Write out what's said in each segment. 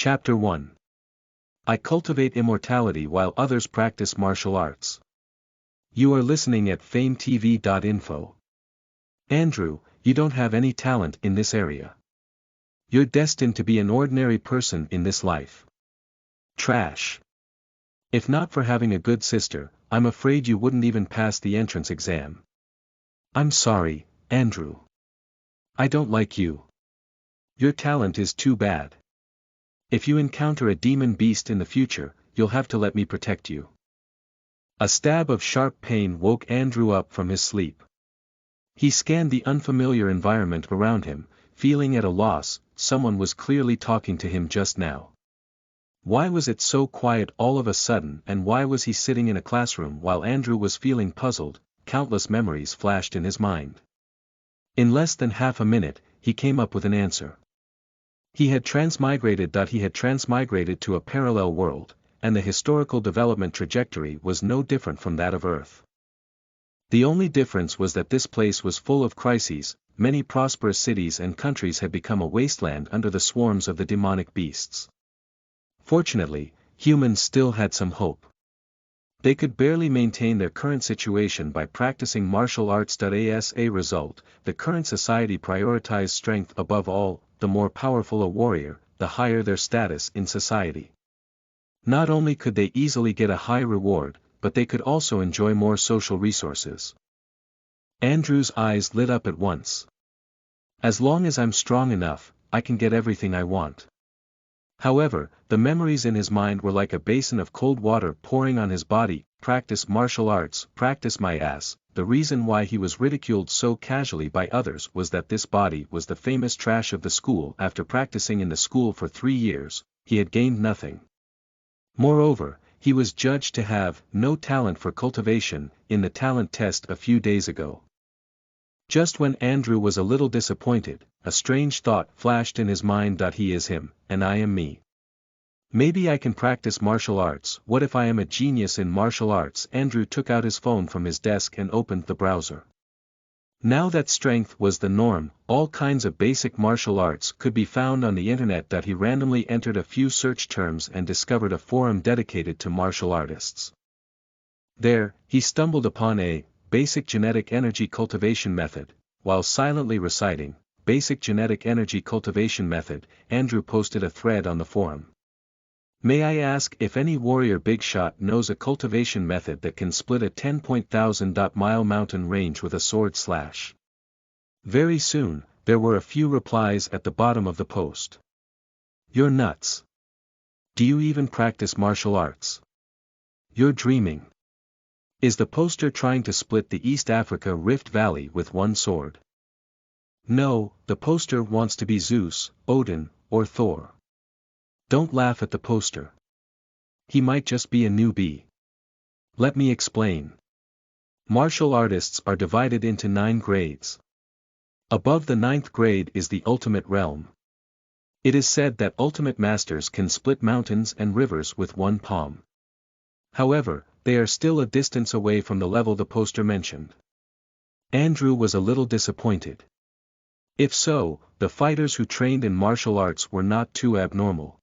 Chapter 1. I cultivate immortality while others practice martial arts. You are listening at FameTV.info. Andrew, you don't have any talent in this area. You're destined to be an ordinary person in this life. Trash. If not for having a good sister, I'm afraid you wouldn't even pass the entrance exam. I'm sorry, Andrew. I don't like you. Your talent is too bad. If you encounter a demon beast in the future, you'll have to let me protect you. A stab of sharp pain woke Andrew up from his sleep. He scanned the unfamiliar environment around him, feeling at a loss. Someone was clearly talking to him just now. Why was it so quiet all of a sudden, and why was he sitting in a classroom while Andrew was feeling puzzled? Countless memories flashed in his mind. In less than half a minute, he came up with an answer. He had transmigrated to a parallel world, and the historical development trajectory was no different from that of Earth. The only difference was that this place was full of crises. Many prosperous cities and countries had become a wasteland under the swarms of the demonic beasts. Fortunately, humans still had some hope. They could barely maintain their current situation by practicing martial arts. As a result, the current society prioritized strength above all. The more powerful a warrior, the higher their status in society. Not only could they easily get a high reward, but they could also enjoy more social resources. Andrew's eyes lit up at once. As long as I'm strong enough, I can get everything I want. However, the memories in his mind were like a basin of cold water pouring on his body. Practice martial arts, practice my ass. The reason why he was ridiculed so casually by others was that this body was the famous trash of the school. After practicing in the school for 3 years, he had gained nothing. Moreover, he was judged to have no talent for cultivation in the talent test a few days ago. Just when Andrew was a little disappointed, a strange thought flashed in his mind. He is him, and I am me. Maybe I can practice martial arts. What if I am a genius in martial arts? Andrew took out his phone from his desk and opened the browser. Now that strength was the norm, all kinds of basic martial arts could be found on the internet. He randomly entered a few search terms and discovered a forum dedicated to martial artists. There, he stumbled upon a basic genetic energy cultivation method. While silently reciting basic genetic energy cultivation method, Andrew posted a thread on the forum. May I ask if any warrior big shot knows a cultivation method that can split a 10,000-mile mountain range with a sword slash? Very soon, there were a few replies at the bottom of the post. You're nuts. Do you even practice martial arts? You're dreaming. Is the poster trying to split the East Africa Rift Valley with one sword? No, the poster wants to be Zeus, Odin, or Thor. Don't laugh at the poster. He might just be a newbie. Let me explain. Martial artists are divided into 9 grades. Above the 9th grade is the ultimate realm. It is said that ultimate masters can split mountains and rivers with one palm. However, they are still a distance away from the level the poster mentioned. Andrew was a little disappointed. If so, the fighters who trained in martial arts were not too abnormal.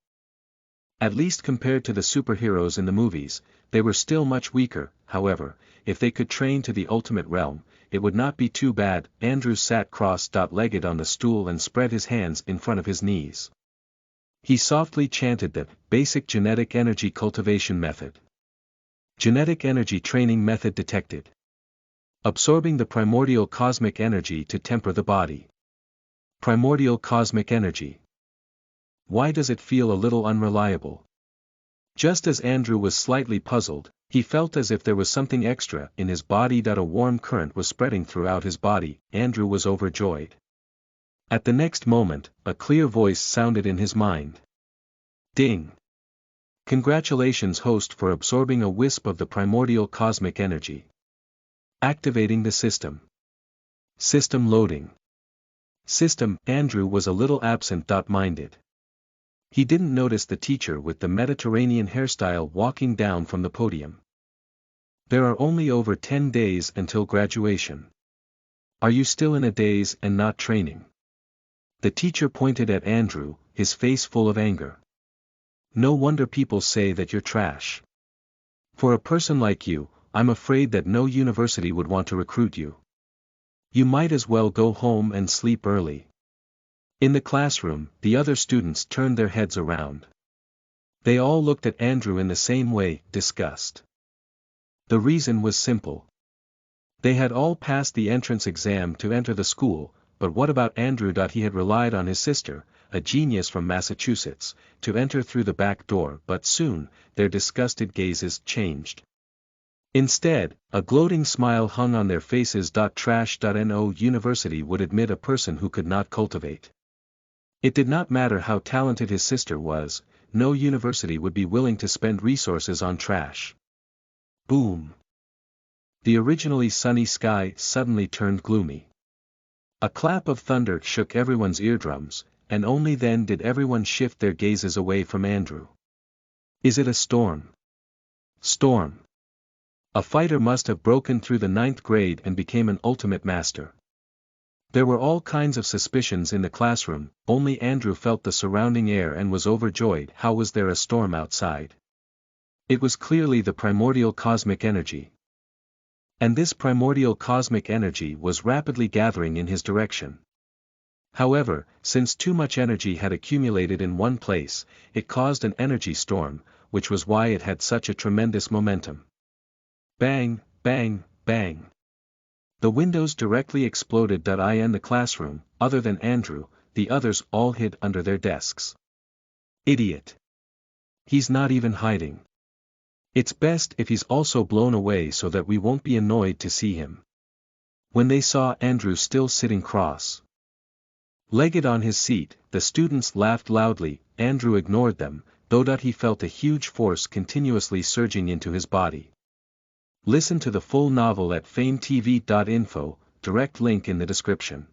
At least compared to the superheroes in the movies, they were still much weaker. However, if they could train to the ultimate realm, it would not be too bad. Andrew sat cross-legged on the stool and spread his hands in front of his knees. He softly chanted the basic genetic energy cultivation method. Genetic energy training method detected. Absorbing the primordial cosmic energy to temper the body. Primordial cosmic energy. Why does it feel a little unreliable? Just as Andrew was slightly puzzled, he felt as if there was something extra in his body. A warm current was spreading throughout his body. Andrew was overjoyed. At the next moment, a clear voice sounded in his mind. Ding! Congratulations, host, for absorbing a wisp of the primordial cosmic energy. Activating the system. System loading. System. Andrew was a little absent-minded. He didn't notice the teacher with the Mediterranean hairstyle walking down from the podium. There are only over 10 days until graduation. Are you still in a daze and not training? The teacher pointed at Andrew, his face full of anger. No wonder people say that you're trash. For a person like you, I'm afraid that no university would want to recruit you. You might as well go home and sleep early. In the classroom, the other students turned their heads around. They all looked at Andrew in the same way, disgust. The reason was simple. They had all passed the entrance exam to enter the school, but what about Andrew? He had relied on his sister, a genius from Massachusetts, to enter through the back door, but soon, their disgusted gazes changed. Instead, a gloating smile hung on their faces. No university would admit a person who could not cultivate. It did not matter how talented his sister was, no university would be willing to spend resources on trash. Boom! The originally sunny sky suddenly turned gloomy. A clap of thunder shook everyone's eardrums, and only then did everyone shift their gazes away from Andrew. Is it a storm? Storm. A fighter must have broken through the 9th grade and became an ultimate master. There were all kinds of suspicions in the classroom, only Andrew felt the surrounding air and was overjoyed. How was there a storm outside? It was clearly the primordial cosmic energy. And this primordial cosmic energy was rapidly gathering in his direction. However, since too much energy had accumulated in one place, it caused an energy storm, which was why it had such a tremendous momentum. Bang, bang, bang. The windows directly exploded. In the classroom, other than Andrew, the others all hid under their desks. Idiot. He's not even hiding. It's best if he's also blown away so that we won't be annoyed to see him. When they saw Andrew still sitting cross-legged on his seat, the students laughed loudly. Andrew ignored them, though he felt a huge force continuously surging into his body. Listen to the full novel at FameTV.info, direct link in the description.